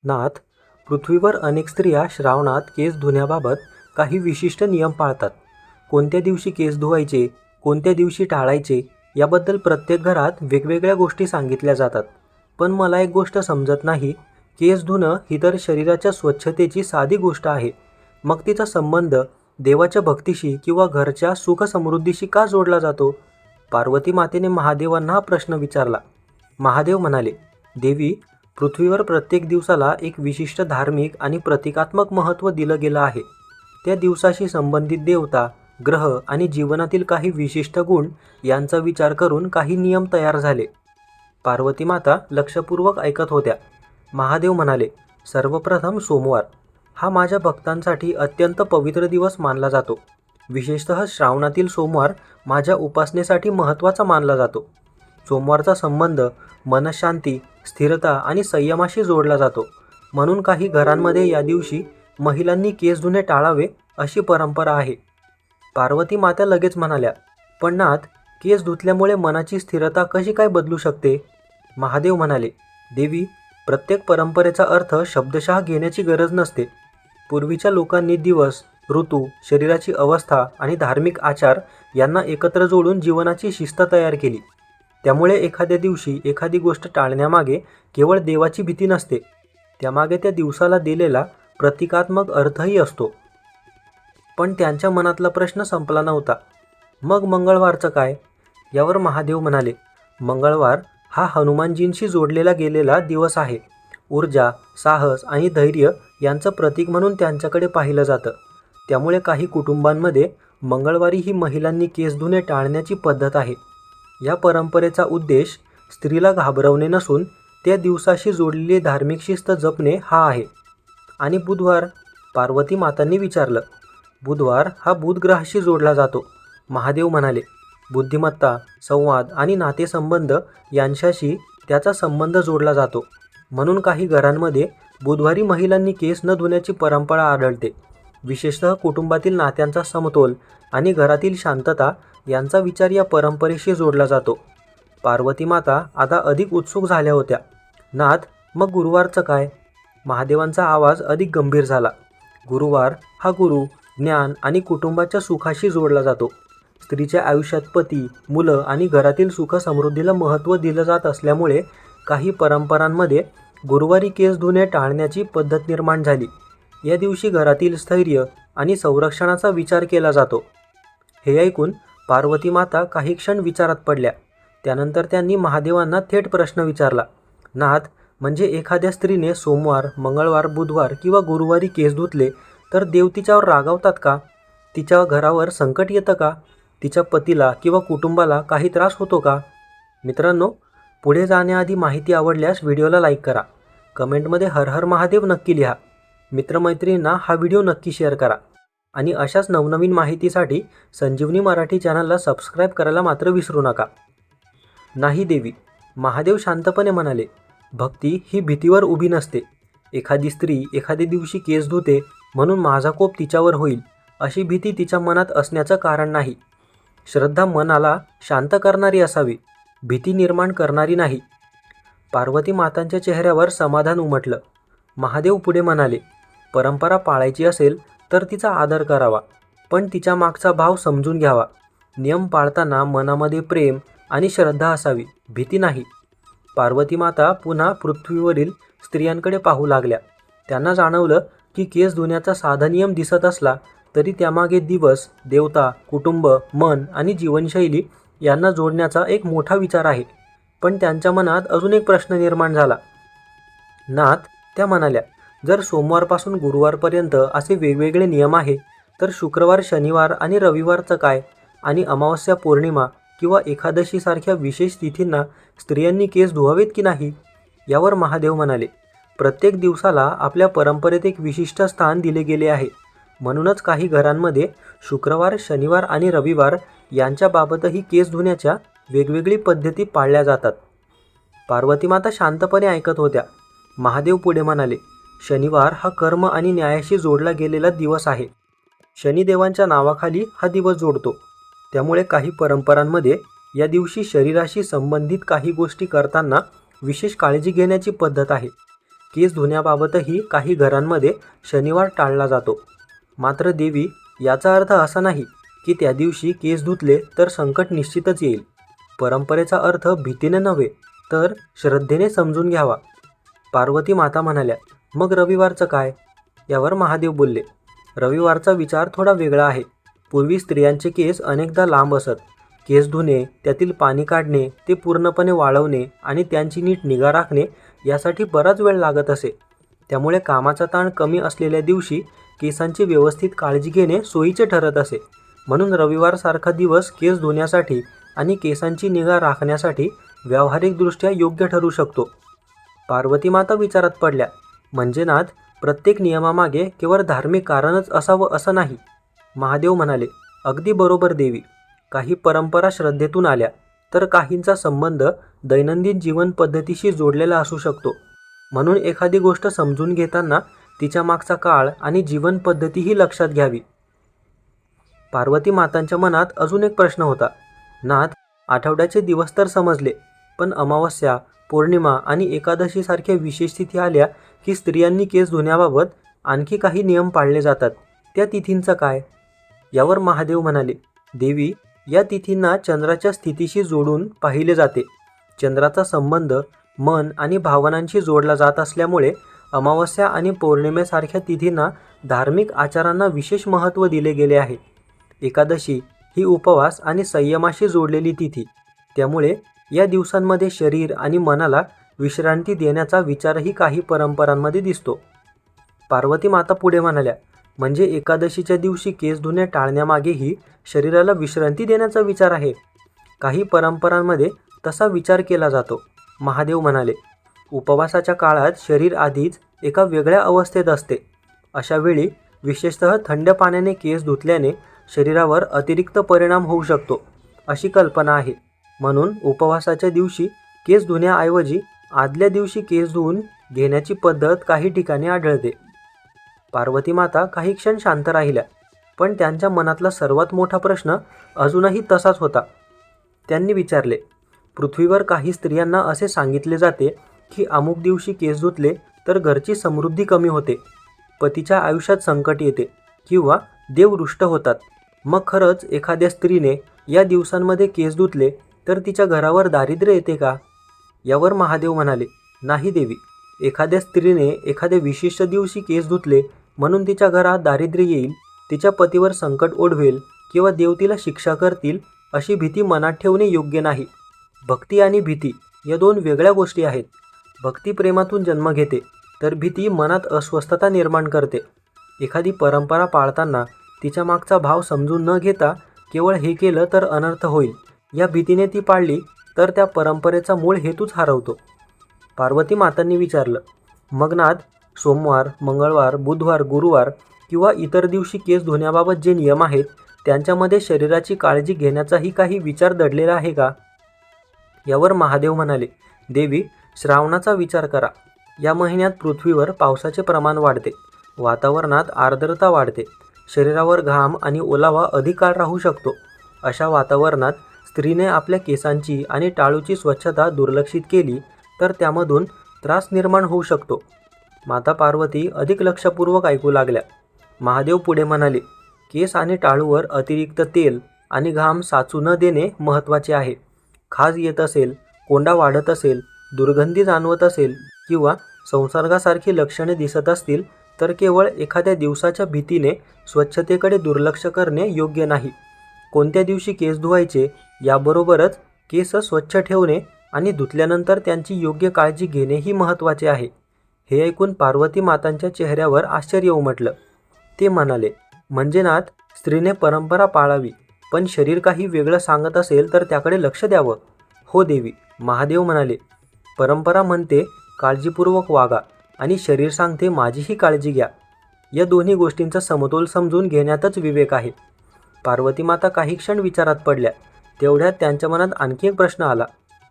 नाथ, पृथ्वीवर अनेक स्त्रिया श्रावणात केस धुण्याबाबत काही विशिष्ट नियम पाळतात. कोणत्या दिवशी केस धुवायचे, कोणत्या दिवशी टाळायचे याबद्दल प्रत्येक घरात वेगवेगळ्या गोष्टी सांगितल्या जातात. पण मला एक गोष्ट समजत नाही, केस धुणं ही तर शरीराच्या स्वच्छतेची साधी गोष्ट आहे. मग तिचा संबंध देवाच्या भक्तीशी किंवा घरच्या सुखसमृद्धीशी का जोडला जातो? पार्वती मातेने महादेवांना हा प्रश्न विचारला. महादेव म्हणाले, देवी, पृथ्वीवर प्रत्येक दिवसाला एक विशिष्ट धार्मिक आणि प्रतिकात्मक महत्त्व दिलं गेलं आहे. त्या दिवसाशी संबंधित देवता, ग्रह आणि जीवनातील काही विशिष्ट गुण यांचा विचार करून काही नियम तयार झाले. पार्वती माता लक्षपूर्वक ऐकत होत्या. महादेव म्हणाले, सर्वप्रथम सोमवार हा माझ्या भक्तांसाठी अत्यंत पवित्र दिवस मानला जातो. विशेषतः श्रावणातील सोमवार माझ्या उपासनेसाठी महत्त्वाचा मानला जातो. सोमवारचा संबंध मनशांती, स्थिरता आणि संयमाशी जोडला जातो. म्हणून काही घरांमध्ये या दिवशी महिलांनी केस धुणे टाळावे अशी परंपरा आहे. पार्वती माता लगेच म्हणाल्या, पण नाथ, केस धुतल्यामुळे मनाची स्थिरता कशी काय बदलू शकते? महादेव म्हणाले, देवी, प्रत्येक परंपरेचा अर्थ शब्दशः घेण्याची गरज नसते. पूर्वीच्या लोकांनी दिवस, ऋतू, शरीराची अवस्था आणि धार्मिक आचार यांना एकत्र जोडून जीवनाची शिस्त तयार केली. त्यामुळे एखाद्या दिवशी एखादी गोष्ट टाळण्यामागे केवळ देवाची भीती नसते, त्यामागे त्या दिवसाला दिलेला प्रतिकात्मक अर्थही असतो. पण त्यांच्या मनातला प्रश्न संपला नव्हता. मग मंगळवारचं काय? यावर महादेव म्हणाले, मंगळवार हा हनुमानजींशी जोडलेला गेलेला दिवस आहे. ऊर्जा, साहस आणि धैर्य यांचं प्रतीक म्हणून त्यांच्याकडे पाहिलं जातं. त्यामुळे काही कुटुंबांमध्ये मंगळवारी ही महिलांनी केस धुणे टाळण्याची पद्धत आहे. या परंपरेचा उद्देश स्त्रीला घाबरवणे नसून त्या दिवसाशी जोडलेली धार्मिक शिस्त जपणे हा आहे. आणि बुधवार? पार्वती मातांनी विचारलं. बुधवार हा बुध ग्रहाशी जोडला जातो. महादेव म्हणाले, बुद्धिमत्ता, संवाद आणि नातेसंबंध यांच्याशी त्याचा संबंध जोडला जातो. म्हणून काही घरांमध्ये बुधवारी महिलांनी केस न धुण्याची परंपरा आढळते. विशेषतः कुटुंबातील नात्यांचा समतोल आणि घरातील शांतता यांचा विचार या परंपरेशी जोडला जातो. पार्वती माता आता अधिक उत्सुक झाल्या होत्या. नाथ, मग गुरुवारचं काय? महादेवांचा आवाज अधिक गंभीर झाला. गुरुवार हा गुरु, ज्ञान आणि कुटुंबाच्या सुखाशी जोडला जातो. स्त्रीच्या आयुष्यात पती, मुलं आणि घरातील सुखसमृद्धीला महत्त्व दिलं जात असल्यामुळे काही परंपरांमध्ये गुरुवारी केस धुणे टाळण्याची पद्धत निर्माण झाली. या दिवशी घरातील स्थैर्य आणि संरक्षणाचा विचार केला जातो. हे ऐकून पार्वती माता काही क्षण विचारात पडल्या. त्यानंतर त्यांनी महादेवांना थेट प्रश्न विचारला. नाथ, म्हणजे एखाद्या स्त्रीने सोमवार, मंगळवार, बुधवार किंवा गुरुवारी केस धुतले तर देव तिच्यावर रागावतात का? तिच्या घरावर संकट येतं का? तिच्या पतीला किंवा कुटुंबाला काही त्रास होतो का? मित्रांनो, पुढे जाण्याआधी माहिती आवडल्यास व्हिडिओला लाईक करा. कमेंटमध्ये हर हर महादेव नक्की लिहा. मित्रमैत्रिणींना हा व्हिडिओ नक्की शेअर करा. आणि अशाच नवनवीन माहितीसाठी संजीवनी मराठी चॅनलला सबस्क्राईब करायला मात्र विसरू नका. नाही देवी, महादेव शांतपणे म्हणाले, भक्ती ही भीतीवर उभी नसते. एखादी स्त्री एखाद्या दिवशी केस धुते म्हणून माझा कोप तिच्यावर होईल अशी भीती तिच्या मनात असण्याचं कारण नाही. श्रद्धा मनाला शांत करणारी असावी, भीती निर्माण करणारी नाही. पार्वती मातांच्या चेहऱ्यावर समाधान उमटलं. महादेव पुढे म्हणाले, परंपरा पाळायची असेल तर तिचा आदर करावा, पण तिच्या मागचा भाव समजून घ्यावा. नियम पाळताना मनामध्ये प्रेम आणि श्रद्धा असावी, भीती नाही. पार्वती माता पुन्हा पृथ्वीवरील स्त्रियांकडे पाहू लागल्या. त्यांना जाणवलं की केस धुण्याचा साधा नियम दिसत असला तरी त्यामागे दिवस, देवता, कुटुंब, मन आणि जीवनशैली यांना जोडण्याचा एक मोठा विचार आहे. पण त्यांच्या मनात अजून एक प्रश्न निर्माण झाला. नाथ, त्या म्हणाल्या, जर सोमवारपासून गुरुवारपर्यंत असे वेगवेगळे नियम आहे तर शुक्रवार, शनिवार आणि रविवारचं काय? आणि अमावस्या, पौर्णिमा किंवा एकादशीसारख्या विशेष तिथींना स्त्रियांनी केस धुवावेत की नाही? यावर महादेव म्हणाले, प्रत्येक दिवसाला आपल्या परंपरेत एक विशिष्ट स्थान दिले गेले आहे. म्हणूनच काही घरांमध्ये शुक्रवार, शनिवार आणि रविवार यांच्याबाबतही केस धुण्याच्या वेगवेगळी पद्धती पाळल्या जातात. पार्वती माता शांतपणे ऐकत होत्या. महादेव पुढे म्हणाले, शनिवार हा कर्म आणि न्यायाशी जोडला गेलेला दिवस आहे. शनिदेवांच्या नावाखाली हा दिवस जोडतो. त्यामुळे काही परंपरांमध्ये या दिवशी शरीराशी संबंधित काही गोष्टी करताना विशेष काळजी घेण्याची पद्धत आहे. केस धुण्याबाबतही काही घरांमध्ये शनिवार टाळला जातो. मात्र देवी, याचा अर्थ असा नाही की त्या दिवशी केस धुतले तर संकट निश्चितच येईल. परंपरेचा अर्थ भीतीने नव्हे तर श्रद्धेने समजून घ्यावा. पार्वती माता म्हणाल्या, मग रविवारचं काय? यावर महादेव बोलले, रविवारचा विचार थोडा वेगळा आहे. पूर्वी स्त्रियांचे केस अनेकदा लांब असत. केस धुणे, त्यातील पाणी काढणे, ते पूर्णपणे वाळवणे आणि त्यांची नीट निगा राखणे यासाठी बराच वेळ लागत असे. त्यामुळे कामाचा ताण कमी असलेल्या दिवशी केसांची व्यवस्थित काळजी घेणे सोयीचे ठरत असे. म्हणून रविवारसारखा दिवस केस धुण्यासाठी आणि केसांची निगा राखण्यासाठी व्यावहारिकदृष्ट्या योग्य ठरू शकतो. पार्वती माता विचारात पडल्या, म्हणजे नाथ, प्रत्येक नियमामागे केवळ धार्मिक कारणच असावं असं नाही. महादेव म्हणाले, अगदी बरोबर देवी. काही परंपरा श्रद्धेतून आल्या तर काहींचा संबंध दैनंदिन जीवन पद्धतीशी जोडलेला असू शकतो. म्हणून एखादी गोष्ट समजून घेताना तिच्या मागचा काळ आणि जीवन पद्धतीही लक्षात घ्यावी. पार्वती मातांच्या मनात अजून एक प्रश्न होता. नाथ, आठवड्याचे दिवस तर समजले, पण अमावस्या, पौर्णिमा आणि एकादशीसारख्या विशेष तिथी आल्या की स्त्रियांनी केस धुण्याबाबत आणखी काही नियम पाळले जातात. त्या तिथींचं काय? यावर महादेव म्हणाले, देवी, या तिथींना चंद्राच्या स्थितीशी जोडून पाहिले जाते. चंद्राचा संबंध मन आणि भावनांशी जोडला जात असल्यामुळे अमावस्या आणि पौर्णिमेसारख्या तिथींना धार्मिक आचारांना विशेष महत्त्व दिले गेले आहे. एकादशी ही उपवास आणि संयमाशी जोडलेली तिथी, त्यामुळे या दिवसांमध्ये शरीर आणि मनाला विश्रांती देण्याचा विचारही काही परंपरांमध्ये दिसतो. पार्वती माता पुढे म्हणाल्या, म्हणजे एकादशीच्या दिवशी केस धुणे टाळण्यामागेही शरीराला विश्रांती देण्याचा विचार आहे. काही परंपरांमध्ये तसा विचार केला जातो. महादेव म्हणाले, उपवासाच्या काळात शरीर आधीच एका वेगळ्या अवस्थेत असते. अशा वेळी विशेषतः थंड पाण्याने केस धुतल्याने शरीरावर अतिरिक्त परिणाम होऊ शकतो, अशी कल्पना आहे. म्हणून उपवासाच्या दिवशी केस धुण्याऐवजी आदल्या दिवशी केस धुवून घेण्याची पद्धत काही ठिकाणी आढळते. पार्वती माता काही क्षण शांत राहिल्या, पण त्यांच्या मनातला सर्वात मोठा प्रश्न अजूनही तसाच होता. त्यांनी विचारले, पृथ्वीवर काही स्त्रियांना असे सांगितले जाते की अमुक दिवशी केस धुतले तर घरची समृद्धी कमी होते, पतीच्या आयुष्यात संकट येते किंवा देव रुष्ट होतात. मग खरंच एखाद्या स्त्रीने या दिवसांमध्ये केस धुतले तर तिच्या घरावर दारिद्र्य येते का? यावर महादेव म्हणाले, नाही देवी. एखाद्या स्त्रीने एखाद्या विशिष्ट दिवशी केस धुतले म्हणून तिच्या घरात दारिद्र्य येईल, तिच्या पतीवर संकट ओढवेल किंवा देव तिला शिक्षा करतील अशी भीती मनात ठेवणे योग्य नाही. भक्ती आणि भीती या दोन वेगळ्या गोष्टी आहेत. भक्ती प्रेमातून जन्म घेते तर भीती मनात अस्वस्थता निर्माण करते. एखादी परंपरा पाळताना तिच्या मागचा भाव समजून न घेता केवळ हे केलं तर अनर्थ होईल या भीतीने ती पाळली तर त्या परंपरेचा मूळ हेतूच हरवतो. पार्वती मातांनी विचारलं, मग नाथ, सोमवार, मंगळवार, बुधवार, गुरुवार किंवा इतर दिवशी केस धुण्याबाबत जे नियम आहेत त्यांच्यामध्ये शरीराची काळजी घेण्याचाही काही विचार दडलेला आहे का? यावर महादेव म्हणाले, देवी, श्रावणाचा विचार करा. या महिन्यात पृथ्वीवर पावसाचे प्रमाण वाढते, वातावरणात आर्द्रता वाढते, शरीरावर घाम आणि ओलावा अधिक काळ राहू शकतो. अशा वातावरणात स्त्रीने आपल्या केसांची आणि टाळूची स्वच्छता दुर्लक्षित केली तर त्यामधून त्रास निर्माण होऊ शकतो. माता पार्वती अधिक लक्षपूर्वक ऐकू लागल्या. महादेव पुढे म्हणाले, केस आणि टाळूवर अतिरिक्त तेल आणि घाम साचू न देणे महत्त्वाचे आहे. खाज येत असेल, कोंडा वाढत असेल, दुर्गंधी जाणवत असेल किंवा संसर्गासारखी लक्षणे दिसत असतील तर केवळ एखाद्या दिवसाच्या भीतीने स्वच्छतेकडे दुर्लक्ष करणे योग्य नाही. कोणत्या दिवशी केस धुवायचे याबरोबरच केस स्वच्छ ठेवणे आणि धुतल्यानंतर त्यांची योग्य काळजी घेणेही महत्त्वाचे आहे. हे ऐकून पार्वती मातांच्या चेहऱ्यावर आश्चर्य उमटलं. ते म्हणाले, म्हणजे नाथ, स्त्रीने परंपरा पाळावी, पण शरीर काही वेगळं सांगत असेल तर त्याकडे लक्ष द्यावं. हो देवी. महादेव म्हणाले, परंपरा म्हणते काळजीपूर्वक वागा आणि शरीर सांगते माझीही काळजी घ्या. या दोन्ही गोष्टींचा समतोल समजून घेण्यातच विवेक आहे. पार्वती माता काही क्षण विचारात पडल्या. तेवढ्यात त्यांच्या मनात आणखी एक प्रश्न आला.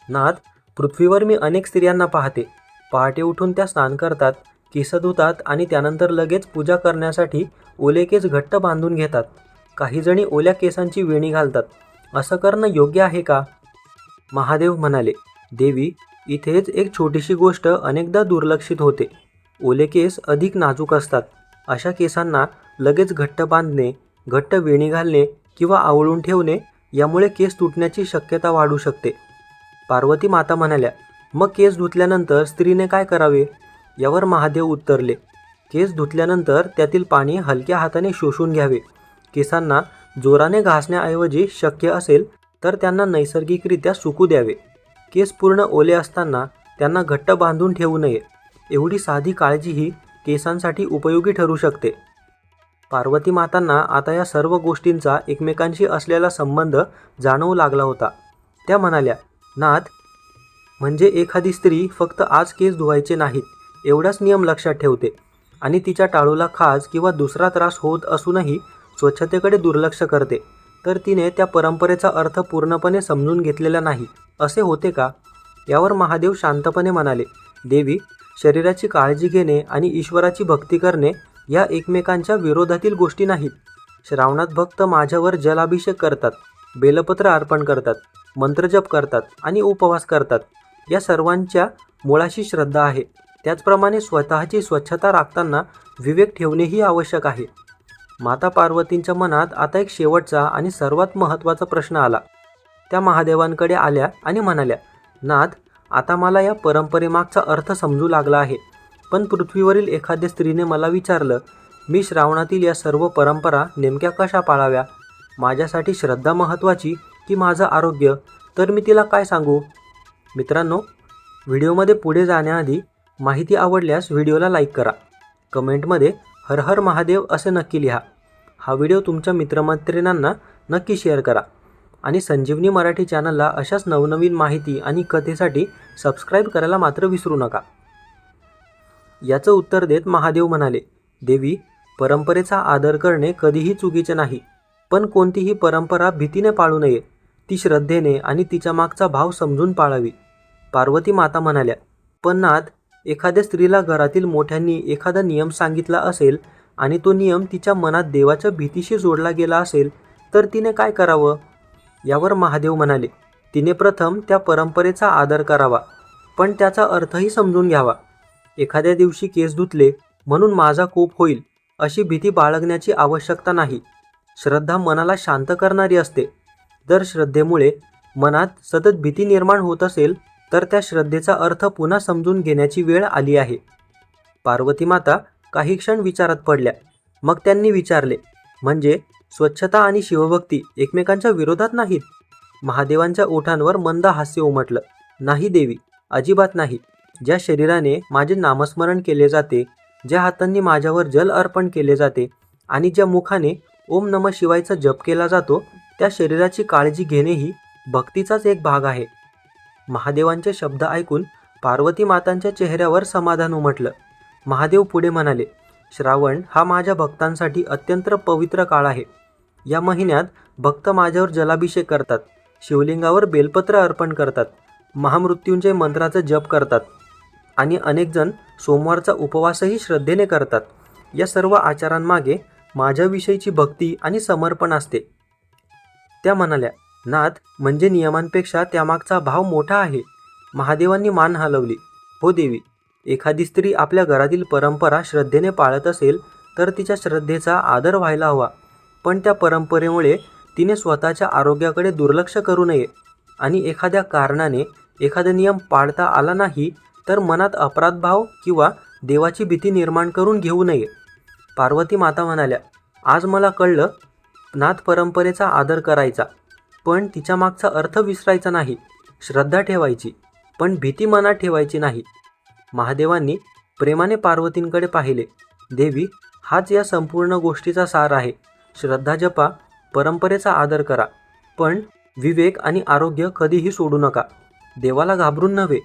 नाथ, पृथ्वीवर मी अनेक स्त्रियांना पाहते. पहाटे उठून त्या स्नान करतात, केस धुतात आणि त्यानंतर लगेच पूजा करण्यासाठी ओले केस घट्ट बांधून घेतात. काही जणी ओल्या केसांची वेणी घालतात. असं करणं योग्य आहे का? महादेव म्हणाले, देवी, इथेच एक छोटीशी गोष्ट अनेकदा दुर्लक्षित होते. ओले केस अधिक नाजूक असतात. अशा केसांना लगेच घट्ट बांधणे, घट्ट वेणी घालणे किंवा आवळून ठेवणे यामुळे केस तुटण्याची शक्यता वाढू शकते. पार्वती माता म्हणाल्या, मग केस धुतल्यानंतर स्त्रीने काय करावे? यावर महादेव उत्तरले, केस धुतल्यानंतर त्यातील पाणी हलक्या हाताने शोषून घ्यावे. केसांना जोराने घासण्याऐवजी शक्य असेल तर त्यांना नैसर्गिकरित्या सुकू द्यावे. केस पूर्ण ओले असताना त्यांना घट्ट बांधून ठेवू नये. एवढी साधी काळजीही केसांसाठी उपयोगी ठरू शकते. पार्वती मातांना आता या सर्व गोष्टींचा एकमेकांशी असलेला संबंध जाणवू लागला होता. त्या म्हणाल्या, नाथ, म्हणजे एखादी स्त्री फक्त आज केस धुवायचे नाहीत एवढाच नियम लक्षात ठेवते आणि तिच्या टाळूला खाज किंवा दुसरा त्रास होत असूनही स्वच्छतेकडे दुर्लक्ष करते, तर तिने त्या परंपरेचा अर्थ पूर्णपणे समजून घेतलेला नाही, असे होते का? यावर महादेव शांतपणे म्हणाले, देवी, शरीराची काळजी घेणे आणि ईश्वराची भक्ती करणे या एकमेकांच्या विरोधातील गोष्टी नाहीत. श्रावणात भक्त माझ्यावर जलाभिषेक करतात, बेलपत्र अर्पण करतात, मंत्रजप करतात आणि उपवास करतात. या सर्वांच्या मुळाशी श्रद्धा आहे. त्याचप्रमाणे स्वतःची स्वच्छता राखताना विवेक ठेवणेही आवश्यक आहे. माता पार्वतींच्या मनात आता एक शेवटचा आणि सर्वात महत्त्वाचा प्रश्न आला. त्या महादेवांकडे आल्या आणि म्हणाल्या, नाथ, आता मला या परंपरेमागचा अर्थ समजू लागला आहे. पण पृथ्वीवरील एखाद्या स्त्रीने मला विचारलं, मी श्रावणातील या सर्व परंपरा नेमक्या कशा पाळाव्या? माझ्यासाठी श्रद्धा महत्त्वाची की माझं आरोग्य? तर मी तिला काय सांगू? मित्रांनो, व्हिडिओमध्ये पुढे जाण्याआधी माहिती आवडल्यास व्हिडिओला लाईक करा. कमेंटमध्ये हर हर महादेव असे नक्की लिहा. हा व्हिडिओ तुमच्या मित्रमैत्रिणींना नक्की शेअर करा आणि संजीवनी मराठी चॅनलला अशाच नवनवीन माहिती आणि कथेसाठी सबस्क्राईब करायला मात्र विसरू नका. याचं उत्तर देत महादेव म्हणाले, देवी, परंपरेचा आदर करणे कधीही चुकीचे नाही, पण कोणतीही परंपरा भीतीने पाळू नये. ती श्रद्धेने आणि तिच्या मागचा भाव समजून पाळावी. पार्वती माता म्हणाल्या, पण नाथ, एखाद्या स्त्रीला घरातील मोठ्यांनी एखादा नियम सांगितला असेल आणि तो नियम तिच्या मनात देवाच्या भीतीशी जोडला गेला असेल, तर तिने काय करावं? यावर महादेव म्हणाले, तिने प्रथम त्या परंपरेचा आदर करावा, पण त्याचा अर्थही समजून घ्यावा. एखाद्या दिवशी केस धुतले म्हणून माझा कोप होईल अशी भीती बाळगण्याची आवश्यकता नाही. श्रद्धा मनाला शांत करणारी असते. जर श्रद्धेमुळे मनात सतत भीती निर्माण होत असेल तर त्या श्रद्धेचा अर्थ पुन्हा समजून घेण्याची वेळ आली आहे. पार्वती माता काही क्षण विचारात पडल्या. मग त्यांनी विचारले, म्हणजे स्वच्छता आणि शिवभक्ती एकमेकांच्या विरोधात नाहीत? महादेवांच्या ओठांवर मंद हास्य उमटलं. नाही देवी, अजिबात नाही. ज्या शरीराने माझे नामस्मरण केले जाते, ज्या हातांनी माझ्यावर जल अर्पण केले जाते आणि ज्या मुखाने ओम नमः शिवायचा जप केला जातो, त्या शरीराची काळजी घेणेही भक्तीचाच एक भाग आहे. महादेवांचे शब्द ऐकून पार्वती मातांच्या चेहऱ्यावर समाधान उमटलं. महादेव पुढे म्हणाले, श्रावण हा माझ्या भक्तांसाठी अत्यंत पवित्र काळ आहे. या महिन्यात भक्त माझ्यावर जलाभिषेक करतात, शिवलिंगावर बेलपत्र अर्पण करतात, महामृत्युंजय मंत्राचा जप करतात आणि अनेक जण सोमवारचा उपवासही श्रद्धेने करतात. या सर्व आचारांमागे माझ्याविषयीची भक्ती आणि समर्पण असते. त्या म्हणाल्या, नाथ, म्हणजे नियमांपेक्षा त्यामागचा भाव मोठा आहे. महादेवांनी मान हलवली. हो देवी, एखादी स्त्री आपल्या घरातील परंपरा श्रद्धेने पाळत असेल तर तिच्या श्रद्धेचा आदर व्हायला हवा, पण त्या परंपरेमुळे तिने स्वतःच्या आरोग्याकडे दुर्लक्ष करू नये आणि एखाद्या कारणाने एखादा नियम पाळता आला नाही तर मनात अपराधभाव किंवा देवाची भीती निर्माण करून घेऊ नये. पार्वती माता म्हणाल्या, आज मला कळलं, नाथ, परंपरेचा आदर करायचा, पण तिच्या मागचा अर्थ विसरायचा नाही. श्रद्धा ठेवायची, पण भीती मनात ठेवायची नाही. महादेवांनी प्रेमाने पार्वतींकडे पाहिले. देवी, हाच या संपूर्ण गोष्टीचा सार आहे. श्रद्धा जपा, परंपरेचा आदर करा, पण विवेक आणि आरोग्य कधीही सोडू नका. देवाला घाबरून नव्हे,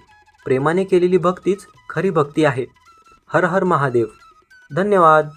प्रेमाने केलेली भक्तीच खरी भक्ती आहे. हर हर महादेव. धन्यवाद.